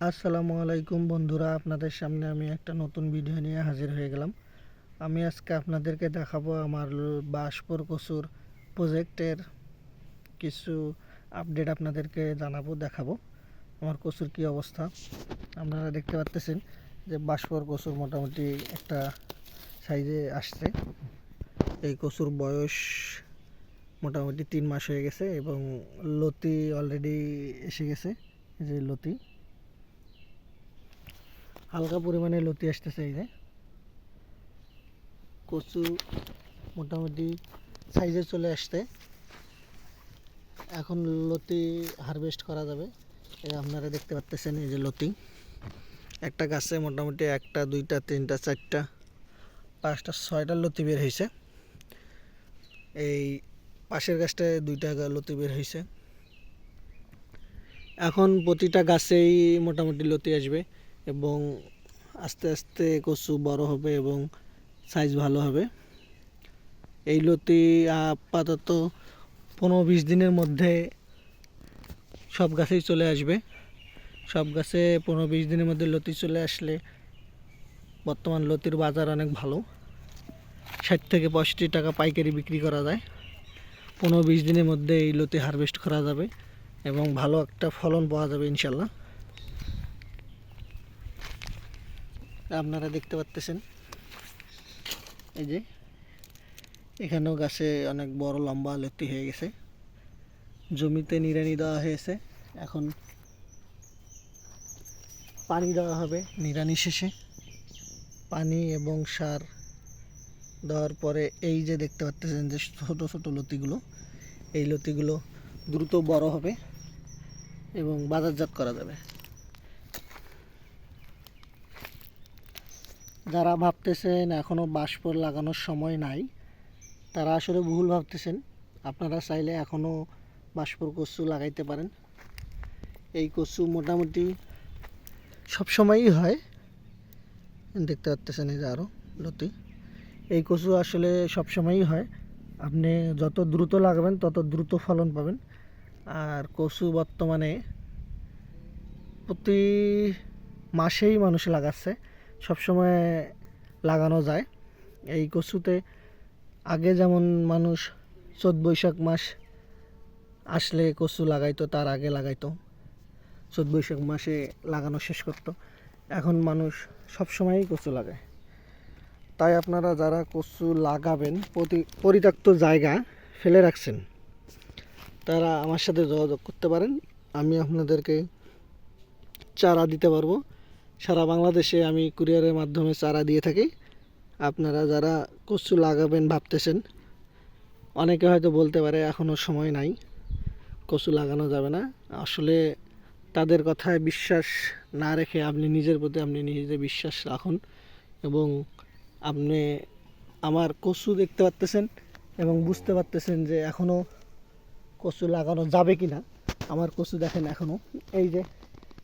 আসসালামু আলাইকুম বন্ধুরা, আপনাদের সামনে আমি একটা নতুন ভিডিও নিয়ে হাজির হয়ে গেলাম। আমি আজকে আপনাদেরকে দেখাবো আমার বাঁশপুর কচুর প্রজেক্টের কিছু আপডেট আপনাদেরকে দেখাবো আমার কচুর কি অবস্থা। আপনারা দেখতে পাচ্ছেন যে বাঁশপুর কচুর মোটামুটি একটা সাইজে আসছে। এই কচুর বয়স মোটামুটি 3 মাস হয়ে গেছে এবং লতি অলরেডি এসে গেছে। যে লতি হালকা পরিমাণে লতি আসতেছে। এই যে কচু মোটামুটি সাইজে চলে আসছে, এখন লতি হারভেস্ট করা যাবে। এই আপনারা দেখতে পাচ্ছেন এই যে লতি একটা গাছে মোটামুটি 1টা 2টা 3টা 4টা 5টা 6টা লতি বের হয়েছে। এই পাশের গাছটায় 2টা লতি বের হয়েছে। এখন প্রতিটা গাছেই মোটামুটি লতি আসবে এবং আস্তে আস্তে কচু বড় হবে এবং সাইজ ভালো হবে। এই লতি আপাতত 15-20 দিনের মধ্যে সব গাছেই চলে আসবে। সব গাছে 15-20 দিনের মধ্যে লতি চলে আসলে বর্তমান লতির বাজার অনেক ভালো, 60 থেকে 65 টাকা পাইকারি বিক্রি করা যায়। 15-20 দিনের মধ্যে এই লতি হারভেস্ট করা যাবে এবং ভালো একটা ফলন পাওয়া যাবে ইনশাল্লাহ। আপনারা দেখতে পাচ্ছেন এই যে এখানেও গাছে অনেক বড় লম্বা লতি হয়ে গেছে। জমিতে নিড়ানি দেওয়া হয়েছে, এখন পানি দেওয়া হবে। নিড়ানি শেষে পানি এবং সার দেওয়ার পরে এই যে দেখতে পাচ্ছেন যে ছোট ছোট লতিগুলো, এই লতিগুলো দ্রুত বড় হবে এবং বাজারজাত করা যাবে। যারা ভাবতেছেন এখনও বাঁশপুর লাগানোর সময় নাই, তারা আসলে ভুল ভাবতেছেন। আপনারা চাইলে এখনও বাঁশপুর কচু লাগাইতে পারেন। এই কচু মোটামুটি সবসময়ই হয়, দেখতে পাচ্ছেন এই যে আরও লতি। এই কচু আসলে সবসময়ই হয়, আপনি যত দ্রুত লাগাবেন তত দ্রুত ফলন পাবেন। আর কচু বর্তমানে প্রতি মাসেই মানুষ লাগাচ্ছে, সবসময় লাগানো যায়। এই কচুতে আগে যেমন মানুষ চৈত বৈশাখ মাস আসলে কচু লাগাইতো, তার আগে লাগাইতো, চৈত বৈশাখ মাসে লাগানো শেষ করতো। এখন মানুষ সবসময়ই কচু লাগায়। তাই আপনারা যারা কচু লাগাবেন, পরিত্যক্ত জায়গা ফেলে রাখছেন, তারা আমার সাথে যোগাযোগ করতে পারেন। আমি আপনাদেরকে চারা দিতে পারবো। সারা বাংলাদেশে আমি কুরিয়ারের মাধ্যমে চারা দিয়ে থাকি। আপনারা যারা কচু লাগাবেন ভাবতেছেন, অনেকে হয়তো বলতে পারে এখনও সময় নাই, কচু লাগানো যাবে না। আসলে তাদের কথায় বিশ্বাস না রেখে আপনি নিজের প্রতি আপনি নিজে বিশ্বাস রাখুন এবং আপনি আমার কচু দেখতে পাচ্তেছেন এবং বুঝতে পারতেছেন যে এখনও কচু লাগানো যাবে কি না। আমার কচু দেখেন এখনও এই যে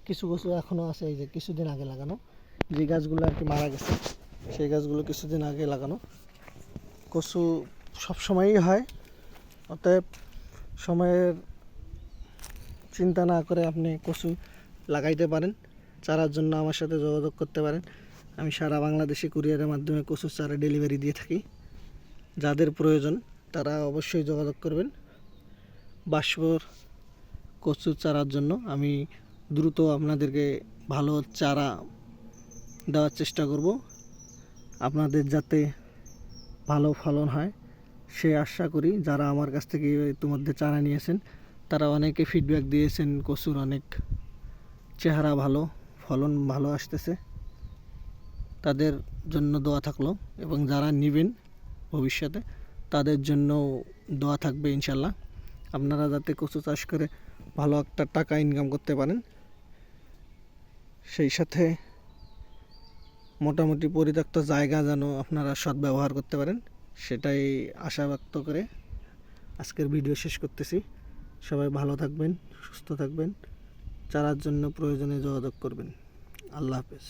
কিছু কচু এখনও আছে, এই যে কিছুদিন আগে লাগানো, যে গাছগুলো আর কি মারা গেছে সেই গাছগুলো কিছুদিন আগে লাগানো। কচু সবসময়ই হয়, অতএব সময়ের চিন্তা না করে আপনি কচু লাগাইতে পারেন। চারার জন্য আমার সাথে যোগাযোগ করতে পারেন। আমি সারা বাংলাদেশে কুরিয়ারের মাধ্যমে কচুর চারা ডেলিভারি দিয়ে থাকি। যাদের প্রয়োজন তারা অবশ্যই যোগাযোগ করবেন। বাঁশপুর কচুর চারার জন্য আমি দ্রুত আপনাদেরকে ভালো চারা দেওয়ার চেষ্টা করব, আপনাদের যাতে ভালো ফলন হয় সে আশা করি। যারা আমার কাছ থেকে ইতিমধ্যে চারা নিয়েছেন তারা অনেকে ফিডব্যাক দিয়েছেন কচুর অনেক চেহারা ভালো, ফলন ভালো আসতেছে। তাদের জন্য দোয়া থাকলো এবং যারা নেবেন ভবিষ্যতে তাদের জন্য দোয়া থাকবে ইনশাল্লাহ। আপনারা যাতে কচু চাষ করে ভালো একটা টাকা ইনকাম করতে পারেন, সেই সাথে মোটামুটি পরিত্যক্ত জায়গা যেন আপনারা সদ্ব্যবহার করতে পারেন, সেটাই আশা ব্যক্ত করে আজকের ভিডিও শেষ করতেছি। সবাই ভালো থাকবেন, সুস্থ থাকবেন। চারার জন্য প্রয়োজনে যোগাযোগ করবেন। আল্লাহ হাফেজ।